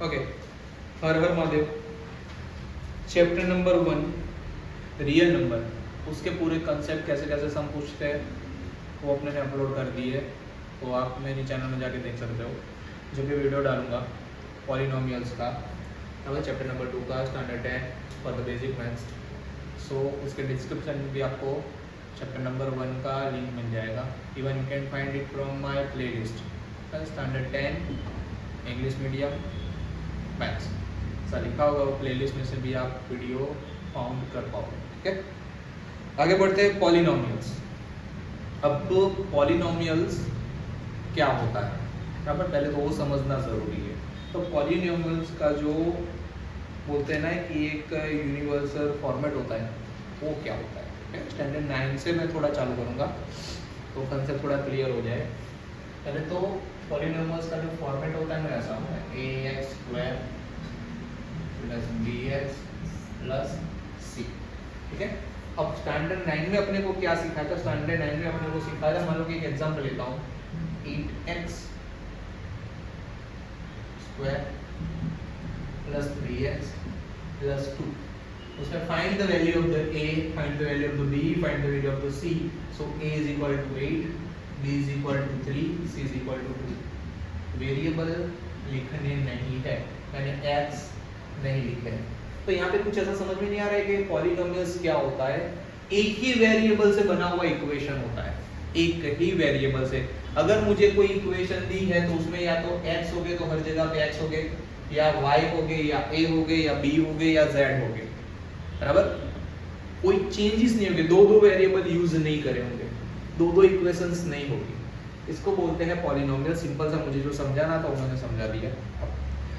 Okay, हर हर Mahadev. Chapter number 1 real number, उसके पूरे कंसेप्ट कैसे कैसे सम पूछते हैं वो अपने ने अपलोड कर दी है, तो आप मेरे चैनल में जाके देख सकते हो। जो भी वीडियो डालूंगा पॉलिनोमियल्स का, अगर चैप्टर नंबर 2 का standard 10 for the basic maths, so उसके डिस्क्रिप्शन में भी आपको चैप्टर नंबर 1 का लिंक मिल जाएगा। Even you can find it from my playlist standard 10 English medium maths, ऐसा लिखा होगा वो प्लेलिस्ट में से भी आप वीडियो फाउंड कर पाओगे। ठीक है, आगे बढ़ते हैं पॉलिनोमियल्स। अब तो पॉलिनोमियल्स क्या होता है, बराबर, पहले तो वो समझना ज़रूरी है। तो पॉलिनोमियल्स का जो बोलते हैं ना कि एक यूनिवर्सल फॉर्मेट होता है, वो क्या होता है। स्टैंडर्ड 9 से मैं थोड़ा चालू करूँगा तो कंसेप्ट थोड़ा क्लियर हो जाए। पहले तो पॉलिनोमियल्स का जो फॉर्मेट होता है ना ऐसा होता है ax² + bx + c। ठीक है, अब स्टैंडर्ड 9 में अपने को क्या सिखाया था, स्टैंडर्ड 9 में अपने को सिखाया था, मान लो कि एक एग्जांपल लेता हूँ, 8x² + 3x + 2। उसमें find the value of the a, find the value of the b, find the value of the c। So a = 8, b = 3, c = 2। Variable लिखने नहीं है, मैंने x नहीं लिखे हैं। तो यहाँ पे कुछ ऐसा समझ में नहीं आ रहा है कि पॉलिनोमियल्स क्या होता है। एक ही वेरिएबल से बना हुआ इक्वेशन होता है, एक ही वेरिएबल से। अगर मुझे कोई इक्वेशन दी है तो उसमें या तो x हो गए, तो हर जगह पे x हो गए, या y हो गए, या a हो गए, या b हो गए, या z हो गए, बराबर। कोई चेंजेस नहीं होंगे, दो वेरिएबल यूज नहीं करे होंगे, दो इक्वेशंस नहीं होगी। इसको बोलते हैं पॉलिनोमियल। सिंपल सा मुझे जो समझाना था उन्होंने समझा दिया।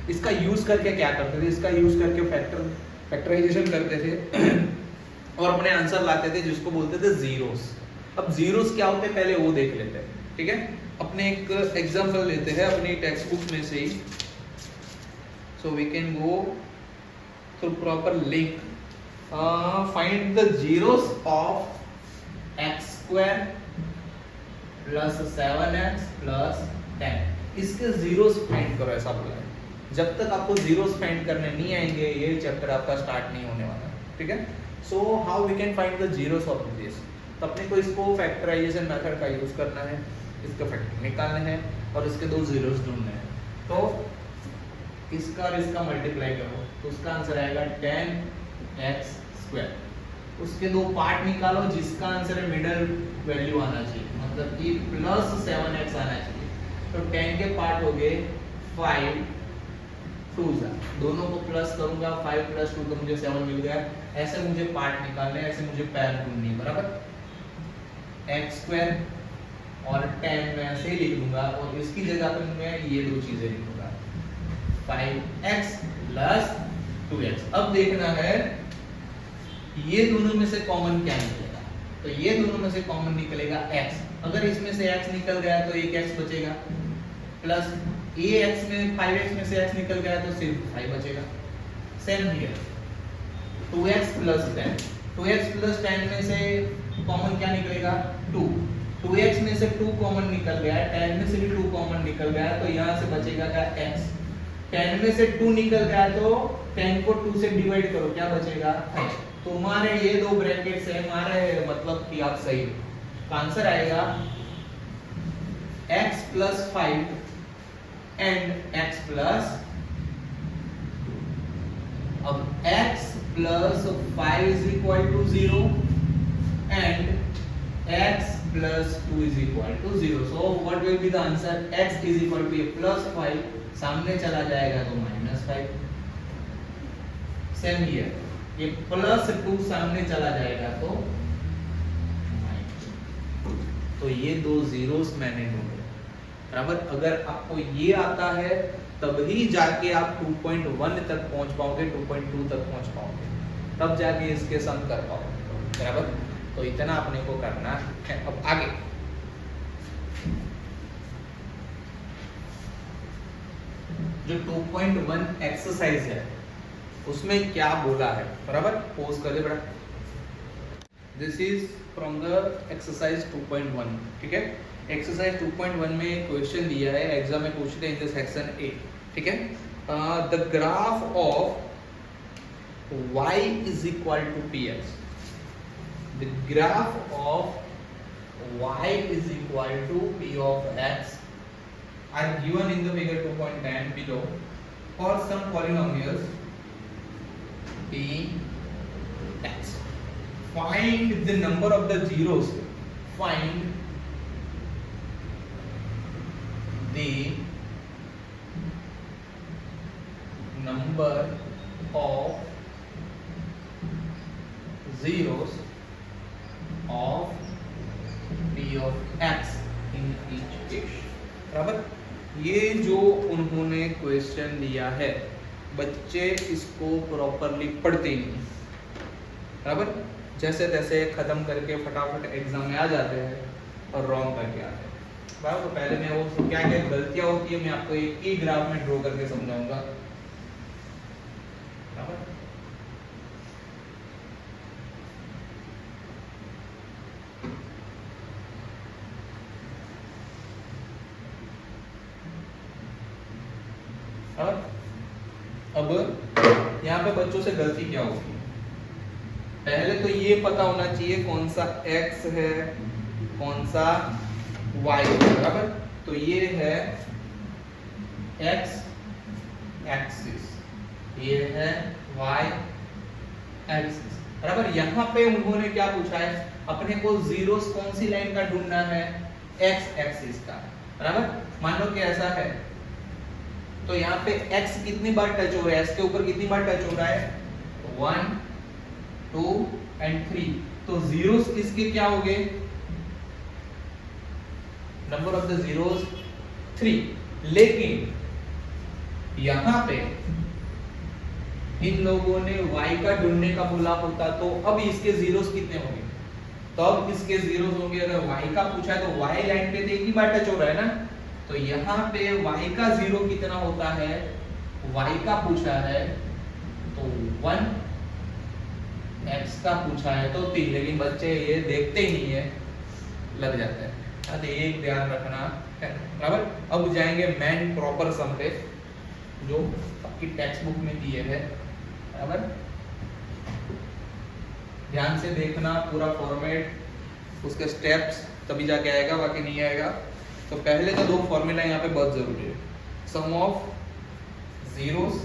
इसका यूज करके क्या करते थे, इसका यूज करके फैक्टराइजेशन करते थे और अपने आंसर लाते थे, जिसको बोलते थे जीरोस। अब जीरोस क्या होते हैं पहले वो देख लेते हैं। ठीक है, अपने एक एग्जांपल लेते हैं अपनी टेक्स्ट बुक में से ही, so we can go through proper link. Find the zeros of x² + 7x + 10। इसके जीरोस फाइंड करो, ऐसा बोला है। जब तक आपको जीरोस फाइंड करने नहीं आएंगे, ये चैप्टर आपका स्टार्ट नहीं होने वाला। ठीक है, so how we can find the zeros of this. तो अपने को इसको फैक्टराइजेशन मेथड का यूज करना है, इसका फैक्टर निकालना है और इसके दो जीरोस ढूंढने हैं। तो इसका और इसका मल्टीप्लाई करो तो उसका आंसर आएगा 10x²। उसके दो पार्ट निकालो, जिसका आंसर है मिडिल वैल्यू आना चाहिए, मतलब कि +7x आना चाहिए। तो 10 के पार्ट हो गए 5 2 दोनों को प्लस करूंगा, 5 + 2 तो मुझे 7 मिल गया। ऐसे मुझे पार्ट निकालने हैं, ऐसे मुझे पैर ढूंढनी है, बराबर। x² और 10 मैं ऐसे ही लिख दूंगा और इसकी जगह पे मैं ये दो चीजें लिखूंगा, 5x + 2x। अब देखना है ये दोनों में से कॉमन क्या निकलेगा। तो ये दोनों में से कॉमन निकलेगा x। अगर इसमें से x निकल गया तो एक x बचेगा, प्लस ax में 5x में से x निकल गया तो सिर्फ 5 बचेगा। सेम हियर 2x + 10, 2x + 10 में से कॉमन क्या निकलेगा 2, 2x में से 2 कॉमन निकल गया, 10 में से भी 2 कॉमन निकल गया, तो यहाँ से बचेगा क्या x। 10 में से 2 निकल गया तो 10 को 2 से डिवाइड करो, क्या बचेगा 5। तुम्हारे ये दो ब्रैकेट्स है हमारे, मतलब कि आप सही हो। आंसर आएगा x + 5 and x + 2। अब x + 5 = 0 and x + 2 = 0। So what will be the answer? x = +5, सामने चला जाएगा तो -5। सेम हियर, ये +2 सामने चला जाएगा तो ये दो जीरोस मैंने ढूंढे, बराबर। अगर आपको ये आता है तभी जाके आप 2.1 तक पहुंच पाओगे, 2.2 तक पहुंच पाओगे, तब जाके इसके सम कर पाओगे, बराबर। तो इतना अपने को करना है। अब आगे जो 2.1 एक्सरसाइज है उसमें क्या बोला है, बराबर। पोज कर दे बेटा। This is from the exercise 2.1। ठीक है, एक्सरसाइज 2.1 में क्वेश्चन दिया है, एग्जाम में पूछते हैं इन द सेक्शन ए। ठीक है, the graph of y is equal to px. The graph of y is equal to p of x are given in the figure 2.10 below for some polynomials p x. Find the number of the zeros. Find the number of zeros of p of x in each case. बराबर, ये जो उन्होंने question दिया है बच्चे इसको properly पढ़ते ही नहीं, बराबर, जैसे तैसे खत्म करके फटाफट एग्जाम में आ जाते हैं और रॉन्ग करके आते हैं। बराबर, तो पहले मैं वो क्या क्या गलतियां होती है मैं आपको एक ही ग्राफ में ड्रॉ करके समझाऊंगा। बराबर, अब यहाँ पे बच्चों से गलती क्या होगी, पहले तो ये पता होना चाहिए कौन सा x है कौन सा y है। बराबर, तो ये है x एक्सिस, ये है y एक्सिस। बराबर, यहाँ पे उन्होंने क्या पूछा है, अपने को जीरोस कौन सी लाइन का ढूंढना है, x एक्सिस का। बराबर, मान लो कि ऐसा है तो यहाँ पे x कितनी बार टच हो रहा है, इसके ऊपर कितनी बार टच हो रहा है, 1 2 and 3, तो जीरोस इसके क्या हो गए, नंबर ऑफ द जीरोस 3। लेकिन यहाँ पे इन लोगों ने y का ढूंढने का बोला होता तो अब इसके जीरोस कितने होंगे, तो अब इसके जीरोस होंगे, अगर y का पूछा है तो y लाइन पे तो एक ही बार टच हो रहा है ना, तो यहाँ पे y का जीरो कितना होता है, y का पूछा है तो 1, x का पूछा है तो 3, लेकिन बच्चे ये देखते ही नहीं है, लग जाता है। तो एक ध्यान रखना है। बराबर, अब जाएंगे मेन प्रॉपर सम पे जो आपकी टेक्स्ट बुक में दिए है। बराबर, ध्यान से देखना पूरा फॉर्मेट, उसके स्टेप्स, तभी जाके आएगा, बाकी नहीं आएगा। तो पहले तो दो फॉर्मूला यहाँ पे बहुत जरूरी है, sum of zeros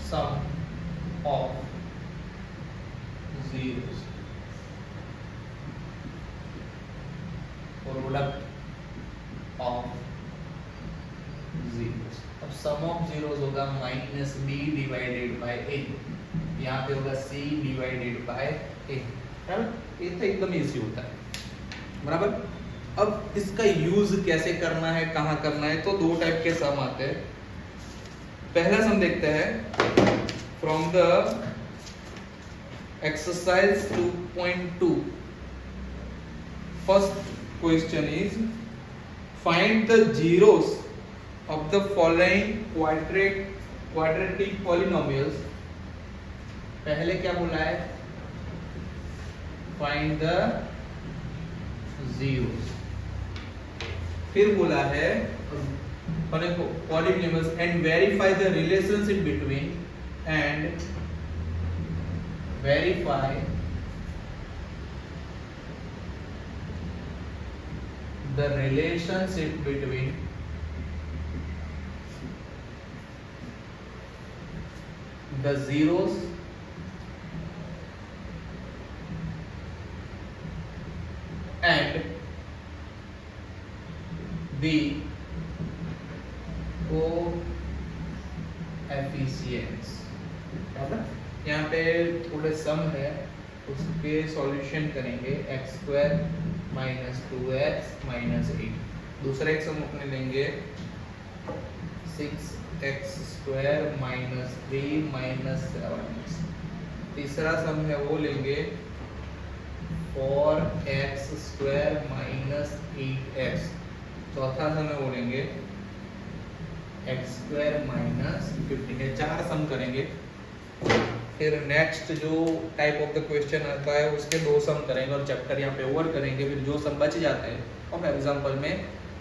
sum of zeros product of zeros। अब sum of zeros होगा minus b divided by a, यहाँ पे होगा c डिवाइडेड बाय a। बराबर, ये तो एकदम इजी होता है। बराबर, अब इसका यूज कैसे करना है, कहाँ करना है, तो दो टाइप के सम आते हैं। पहला सम देखते हैं from the exercise 2.2। First question is find the zeros of the following quadratic polynomials. पहले क्या बोला है, फाइंड द जीरोस, फिर बोला है polynomials and verify the relationship between and verify the relationship between the zeros and the coefficients. यहाँ पे थोड़े सम है, उसके सॉल्यूशन करेंगे x² माइनस 2x माइनस 8। दूसरा एक सम अपने लेंगे 6x² माइनस 3 माइनस 7। तीसरा सम है वो लेंगे 4x² माइनस 8x। चौथा सम है वो लेंगे x² माइनस 15 है। चार सम करेंगे। फिर नेक्स्ट जो टाइप ऑफ द क्वेश्चन आता है उसके 2 सम करेंगे और चैप्टर यहाँ पे ओवर करेंगे। फिर जो सम बच जाते हैं और एग्जाम्पल में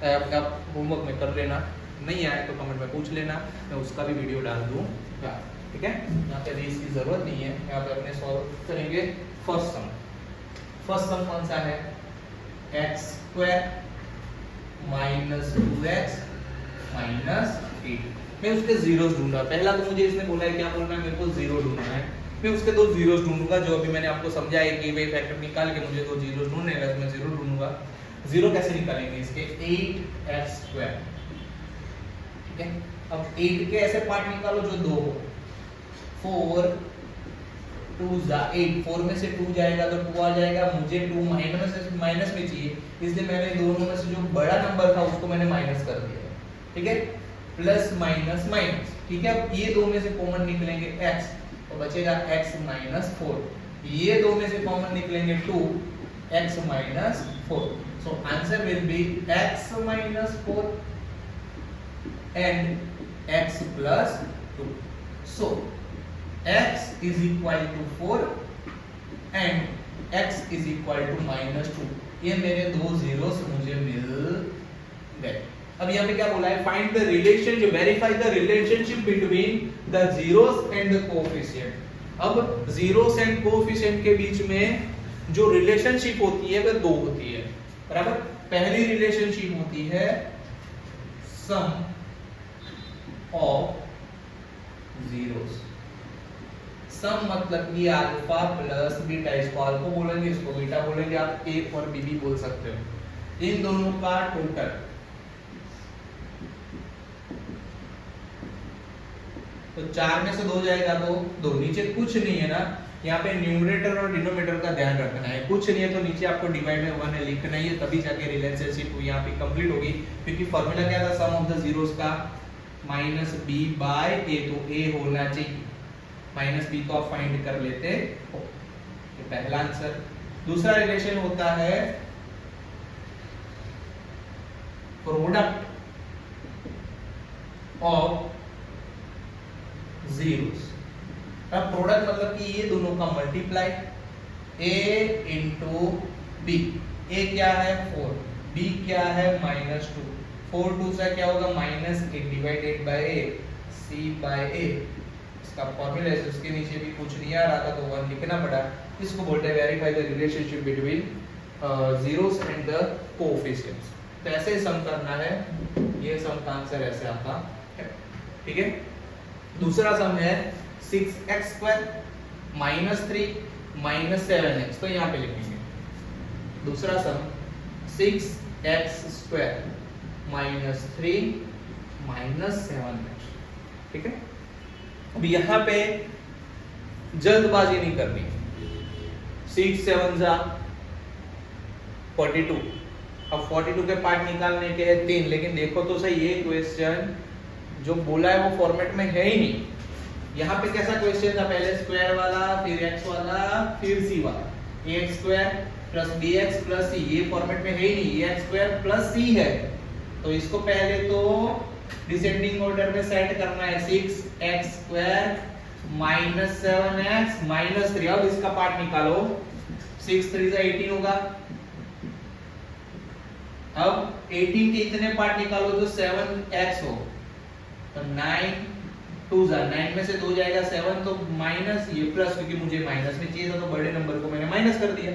आप होमवर्क में कर लेना, नहीं आए तो कमेंट में पूछ लेना, मैं उसका भी वीडियो डाल दूँगा। ठीक है, यहाँ पे रीस की जरूरत नहीं है, यहाँ पे अपने सॉल्व करेंगे फर्स्ट सम। फर्स्ट सम कौन सा है? X square minus 2x minus 8। मैं उसके जीरोस ढूंढा। पहला तो मुझे इसने बोला है क्या बोलना है, मेरे को जीरो ढूंढना है। मैं उसके 2 जीरोस ढूंढूंगा, जो अभी मैंने आपको समझाया कि वे फैक्टर निकाल के मुझे 2 जीरोस ढूंढने हैं, मैं जीरो ढूंढूंगा। जीरो कैसे निकालेंगे इसके? 8x square. ठीक है, अब 8 के ऐसे पार्ट निकालो जो 2 हो। 4 2 जा 8, 4 में से 2 जाएगा तो 2 आ जाएगा। मुझे 2 माइनस में चाहिए, इसलिए मैंने दोनों में से जो बड़ा नंबर था उसको मैंने माइनस कर दिया। ठीक है, प्लस माइनस माइनस। ठीक है, अब ये 2 में से कॉमन निकलेंगे x, तो बचेगा x माइनस 4। ये 2 में से कॉमन निकलेंगे 2, x minus 4। So answer will be x minus 4 and x plus 2। So x is equal to 4 and x is equal to minus 2। ये मेरे 2 जीरोस मुझे मिल गए। अब यहाँ पे क्या बोला है? Find the relationship, verify the relationship between the zeros and the coefficient. अब जीरोस एंड कोएफिशिएंट के बीच में जो रिलेशनशिप होती है वह 2 होती है, बराबर। पहली रिलेशनशिप होती है सम ऑफ जीरोस। सम मतलब कि अल्फा प्लस बीटा, इसको अल्फा बोलेंगे, इसको बीटा बोलेंगे, आप ए और बी भी बोल सकते हो। इन दोनों का टोटल, तो 4 में से 2 जाएगा तो 2। नीचे कुछ नहीं है ना, यहाँ पे न्यूमरेटर और डिनोमिनेटर का ध्यान रखना है। कुछ नहीं है तो नीचे आपको डिवाइड में 1 लिखना ही है, तभी जाके रिलेशनशिप यहाँ पे कंप्लीट होगी। क्योंकि फॉर्मूला क्या था सम ऑफ द जीरोस का? माइनस बी बाय ए, तो ए होना चाहिए। माइनस बी को आप फाइंड कर लेते हो, ये पहला आंसर। दूसरा रिलेशन होता है प्रोडक्ट ऑफ जीरोस। अब प्रोडक्ट मतलब कि ये दोनों का multiply, a into B. a क्या है 4, b क्या है माइनस 2। 4 2 से क्या होगा? Minus 8 divided by a, c by a। इसका फॉर्मूला है, उसके नीचे भी कुछ नहीं आ रहा था तो 1 लिखना पड़ा। इसको बोलते हैं verify the relationship between zeros and the coefficients. तो ऐसे सम करना है, ये सम का आंसर ऐसे आता है। ठीक है, दूसरा सम है 6x square minus 3 minus 7x, तो यहाँ पे लिखेंगे। दूसरा सम 6x square minus 3 minus 7x। ठीक है, अब यहाँ पे जल्दबाजी नहीं करनी। 6 7 जा 42। अब 42 के पार्ट निकालने के हैं 3, लेकिन देखो तो सही, ये क्वेश्चन जो बोला है वो फॉर्मेट में है ही नहीं। यहाँ पे कैसा क्वेश्चन था? पहले स्क्वायर वाला, फिर x वाला, फिर c वाला। ax square plus bx plus c, ये फॉर्मेट में है ही नहीं, ये x स्क्वायर प्लस c है। तो इसको पहले तो डिसेंडिंग ऑर्डर में सेट करना है। 6x square minus 7x minus 3। अब इसका पार्ट निकालो, 6 3 से 18 होगा। अब 18 के इतने पार्ट निकालो जो 7x हो, तो 9 2 जा 9 में से 2 जाएगा 7, तो माइनस ये प्लस, क्योंकि मुझे माइनस में चाहिए था तो बड़े नंबर को मैंने माइनस कर दिया।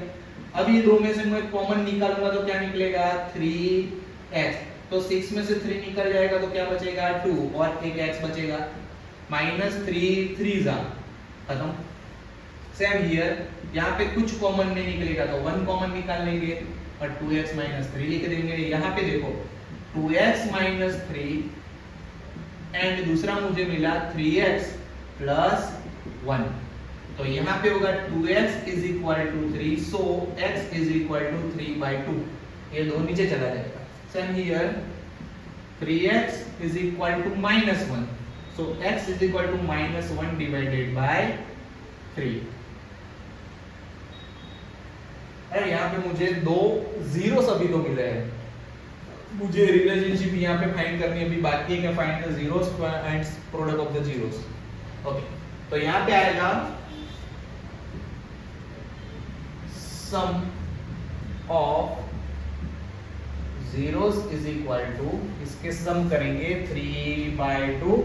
अब ये 2 में से मैं कॉमन निकालूंगा तो क्या निकलेगा? 3x। तो 6 में से 3 निकल जाएगा तो क्या बचेगा? 2 और एक x बचेगा। माइनस 3 3 जा खत्म। सेम हियर, यहाँ पे कुछ कॉमन नहीं निकलेगा तो 1 कॉमन निकाल लेंगे और 2x माइनस 3 लिख देंगे। यहाँ पे देखो 2x माइनस 3 एंड दूसरा मुझे मिला 3x प्लस 1, तो यहाँ पे होगा 2x is equal to 3, so x is equal to 3/2। ये 2 नीचे चला जाएगा। Same here 3x is equal to minus 1, so x is equal to minus 1 divided by 3। अरे यहाँ पे मुझे 2 जीरो सभी तो मिले हैं, मुझे रिलेशनशिप यहाँ पे फाइंड करनी है, अभी बाकी है क्या? Find the zeros and product of the zeros. Okay, तो यहाँ पे आएगा sum of zeros is equal to, इसके सम करेंगे 3/2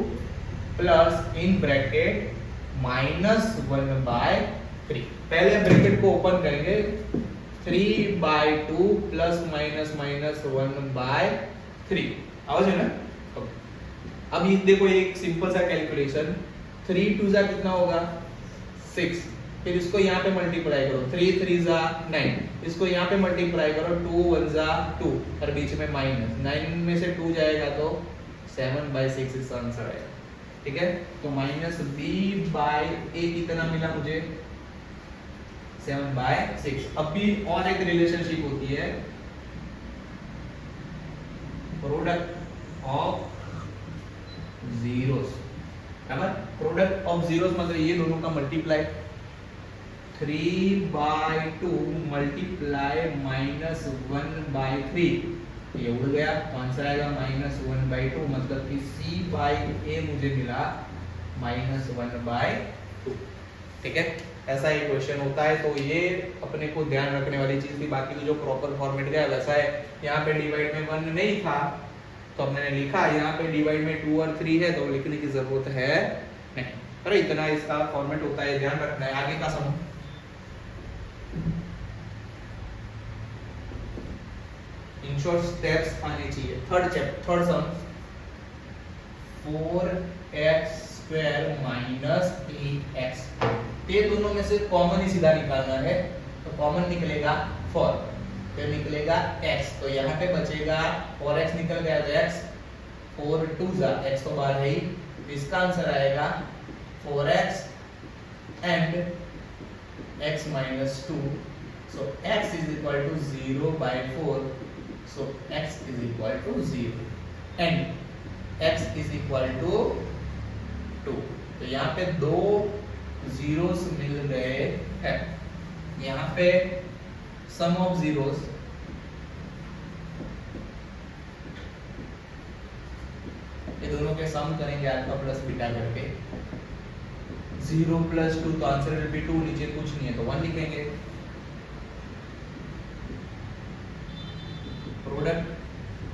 प्लस इन ब्रैकेट -1/3। पहले ब्रैकेट को ओपन करेंगे, 3/2 प्लस -1/3 आवाज है ना। अब ये देखो एक सिंपल सा कैलकुलेशन, 3 2 जा कितना होगा 6, फिर इसको यहाँ पे मल्टीप्लाई करो, 3 3 जा 9, इसको यहाँ पे मल्टीप्लाई करो, 2 1 जा 2 और बीच में माइनस, 9 में से 2 जाएगा तो 7/6 इसका आंसर आएगा। ठीक है, तो -b/a कितना मिला मुझे 7/6। अब भी और एक रिलेशनशिप होती है, प्रोडक्ट ऑफ जीरोस, बराबर। प्रोडक्ट ऑफ जीरोस मतलब ये दोनों का मल्टीप्लाई, 3/2 मल्टीप्लाई -1/3, ये उड़ गया तो आंसर आएगा -1/2, मतलब कि c/a मुझे मिला -1/2। ठीक है, ऐसा ही क्वेश्चन होता है। तो ये अपने को ध्यान रखने वाली चीज थी, बाकी तो जो प्रॉपर फॉर्मेट गया वैसा है। यहाँ पे डिवाइड में 1 नहीं था तो हमने लिखा, यहाँ पे डिवाइड में 2 और 3 है तो लिखने की जरूरत है नहीं, पर इतना इसका फॉर्मेट होता है, ध्यान रखना है। आगे का सम, इन शॉर्ट स्टेप्स आने चाहिए। थर्ड सम 4x स्क्वायर माइनस 8x, ये दोनों में से कॉमन ही सीधा निकालना है, तो कॉमन निकलेगा 4, फिर निकलेगा x, तो यहाँ पे बचेगा 4x निकल गया तो x, 4 2 जा x तो बाहर है ही, इसका आंसर आएगा 4x and x minus 2, so x is equal to 0/4, so x is equal to 0 and x is equal to 2। तो यहाँ पे दो जीरोस मिल गए हैं। यहाँ पे सम ऑफ जीरोस, ये दोनों के सम करेंगे अल्फा प्लस बीटा करके, 0 + 2 तो आंसर विल बी 2, नीचे कुछ नहीं है तो 1 लिखेंगे। Product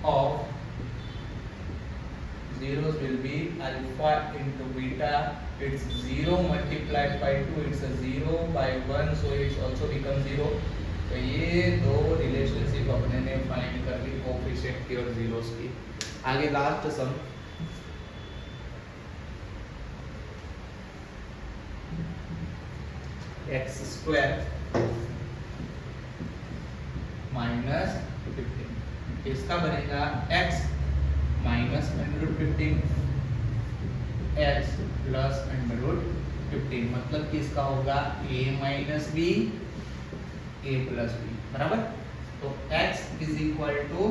of zeros will be alpha into beta, it's 0 multiplied by 2, it's a 0/1, so it's also become 0। तो ये दो रिलेशनशिप अपने ने फाइंड कर ली कोएफिशिएंट की और जीरोस की। आगे लास्ट सम, x स्क्वायर माइनस 15, इसका बनेगा x माइनस √15 x प्लस √15, मतलब कि इसका होगा a minus b a plus b, बराबर। तो x is equal to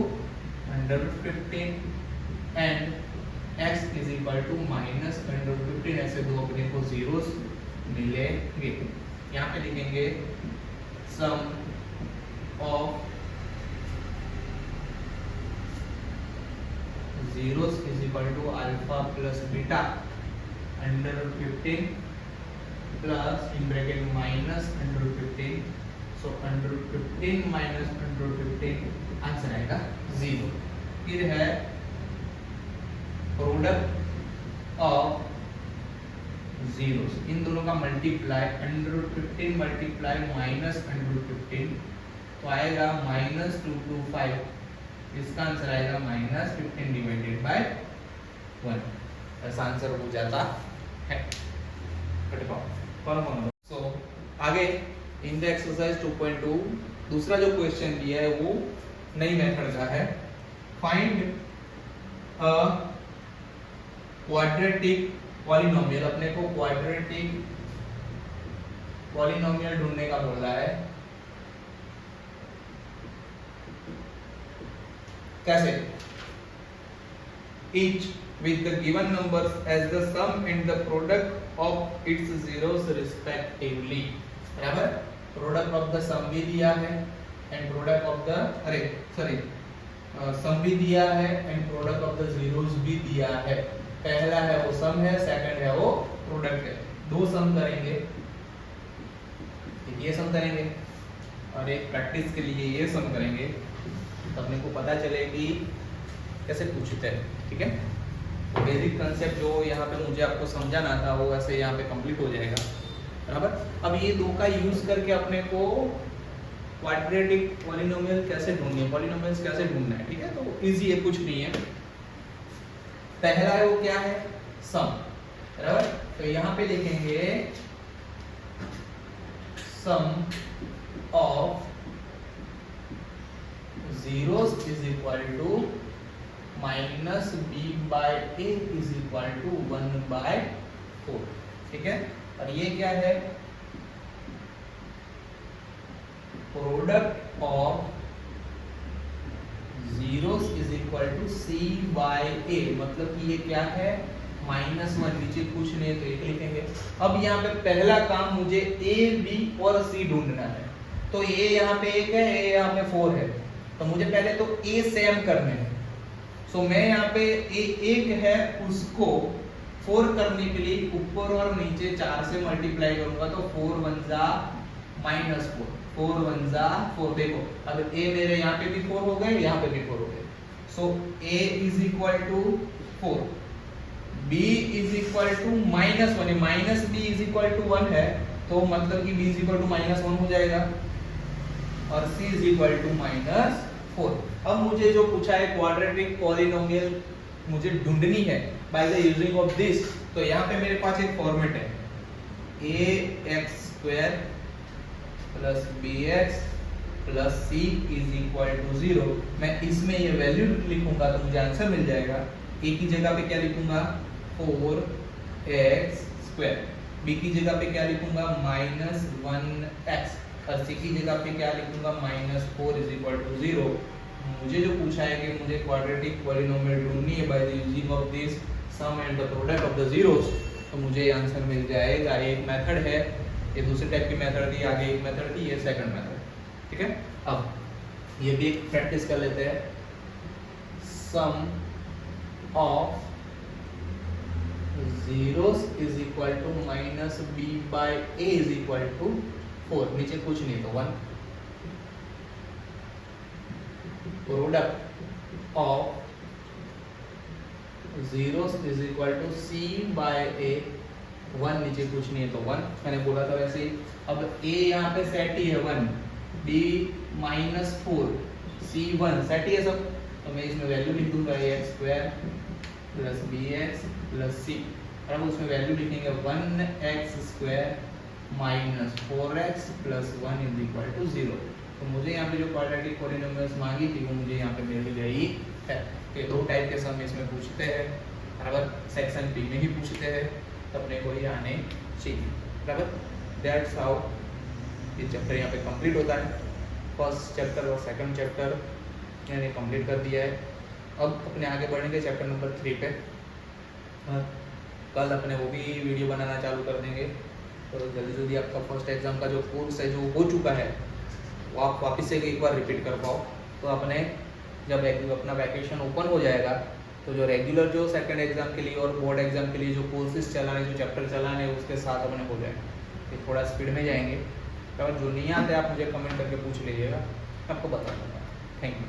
√15 and x is equal to minus √15, ऐसे दो अपने को जीरोस मिलेंगे। यहाँ पे लिखेंगे sum of zeros is equal to alpha plus beta √15 plus in bracket minus √15, so √15 minus √15 answer आएगा 0। फिर है प्रोडक्ट ऑफ जीरोस, इन दोनों का मल्टीप्लाई, √15 मल्टीप्लाई माइनस √15 तो आएगा -225, इसका आंसर आएगा -15 डिवाइडेड बाय 1, ऐसा आंसर हो जाता है। सो आगे इन द एक्सरसाइज 2.2 दूसरा जो क्वेश्चन दिया है वो नई मेथड का है, फाइंड अ क्वाड्रेटिक पॉलिनोमियल। अपने को क्वाड्रेटिक पॉलिनोमियल ढूंढने का बोला है। कैसे? each with the given numbers as the sum and the product of its zeros respectively, बराबर। प्रोडक्ट ऑफ द सम भी दिया है एंड प्रोडक्ट ऑफ द सम भी दिया है and product of the zeros भी दिया है। पहला है वो सम है, सेकंड है वो प्रोडक्ट है। दो सम करेंगे, ये सम करेंगे और एक प्रैक्टिस के लिए ये सम करेंगे तो अपने को पता चले कि कैसे पूछते हैं, ठीक है। तो बेसिक कंसेप्ट जो यहाँ पे मुझे आपको समझाना था वो ऐसे यहाँ पे कंप्लीट हो जाएगा, बराबर। अब ये दो का यूज करके अपने को क्वाड्रेटिक पॉलिनोमियल कैसे ढूंढनी है, पॉलिनोमियल्स कैसे ढूंढना है, ठीक है। तो इजी है, कुछ नहीं है। पहला है वो क्या है, सम, बराबर। तो यहाँ पे लिखेंगे sum of zeros is equal to minus B by A is equal to 1/4, ठीक है। और ये क्या है, product of zeros is equal to C by A, मतलब कि ये क्या है, -1, नीचे कुछ नहीं है तो एक लिखेंगे। अब यहाँ पे पहला काम मुझे ए बी और सी ढूंढना है। तो ए यहाँ पे 1 है, ए यहाँ पे 4 है, तो मुझे पहले तो ए सेम करने हैं। सो मैं यहाँ पे ए 1 है उसको 4 करने के लिए ऊपर और नीचे 4 से मल्टीप्लाई करूंगा, तो 4 1 जा -4, 4 1 जा 4। देखो अब a मेरे यहाँ पे भी 4 हो गए, यहाँ पे भी 4 हो गए। So a is equal to 4, b is equal to -1 है, minus b is equal to 1 है, तो मतलब कि b इज इक्वल टू -1 हो जाएगा, और c इज इक्वल टू -4। अब मुझे जो पूछा है क्वाड्रेटिक पॉलिनोमियल मुझे ढूंढनी है by the using of this, तो यहाँ पे मेरे पास एक फॉर्मेट है, ax² plus bx plus c is equal to 0। मैं इसमें ये वैल्यू लिखूंगा तो मुझे आंसर मिल जाएगा। a की जगह पे क्या लिखूंगा, 4x², b की जगह पे क्या लिखूंगा, -1x, और c की जगह पे क्या लिखूंगा, -4 इज इक्वल टू 0। मुझे जो पूछा है कि मुझे क्वाड्रेटिक पॉलिनोमियल ढूंढनी है by the using of this sum and the product of the zeros, तो मुझे ये आंसर मिल जाएगा। एक मेथड है, ये दूसरे टाइप की मेथड थी, आगे एक मेथड थी, ये सेकंड मेथड, ठीक है। अब ये भी एक प्रैक्टिस कर लेते हैं। Sum of zeros is equal to -b by a is equal to 4, नीचे कुछ नहीं तो 1। Product of zeros is equal to c by a, 1 नीचे कुछ नहीं है तो 1, मैंने बोला था वैसे ही। अब a यहाँ पे सेट ही है 1, b -4, c 1 सेट ही है सब, तो मैं इसमें वैल्यू लिख दूंगा ax² plus bx plus c, और हम उसमें वैल्यू लिखेंगे 1x² -4x plus 1 is equal to 0। तो मुझे यहाँ पे जो क्वाड्रेटिक पॉलिनोमियल्स मांगी थी वो मुझे यहाँ पे मिल गई है। कि दो टाइप के सम इसमें पूछते हैं, बराबर, सेक्शन बी में ही पूछते हैं, तो अपने को ये आने चाहिए, बराबर। दैट्स हाउ ये चैप्टर यहाँ पे कंप्लीट होता है। फर्स्ट चैप्टर और सेकंड चैप्टर मैंने कंप्लीट कर दिया है। अब अपने आगे बढ़ेंगे चैप्टर नंबर 3 पे। कल अपने वो भी वीडियो बनाना चालू कर देंगे, तो जल्दी जल्दी आपका फर्स्ट एग्जाम का जो कोर्स है जो हो चुका है वो आप वापस से एक बार रिपीट कर पाओ। तो अपने जब अपना वैकेशन ओपन हो जाएगा तो जो रेगुलर जो सेकंड एग्जाम के लिए और बोर्ड एग्जाम के लिए जो कोर्सेज चलाने, जो चैप्टर चलाने, उसके साथ अपने हो जाएगा। ये थोड़ा स्पीड में जाएंगे, और जो नहीं आते आप मुझे कमेंट करके पूछ लीजिएगा, आपको बता दूँगा। Thank you.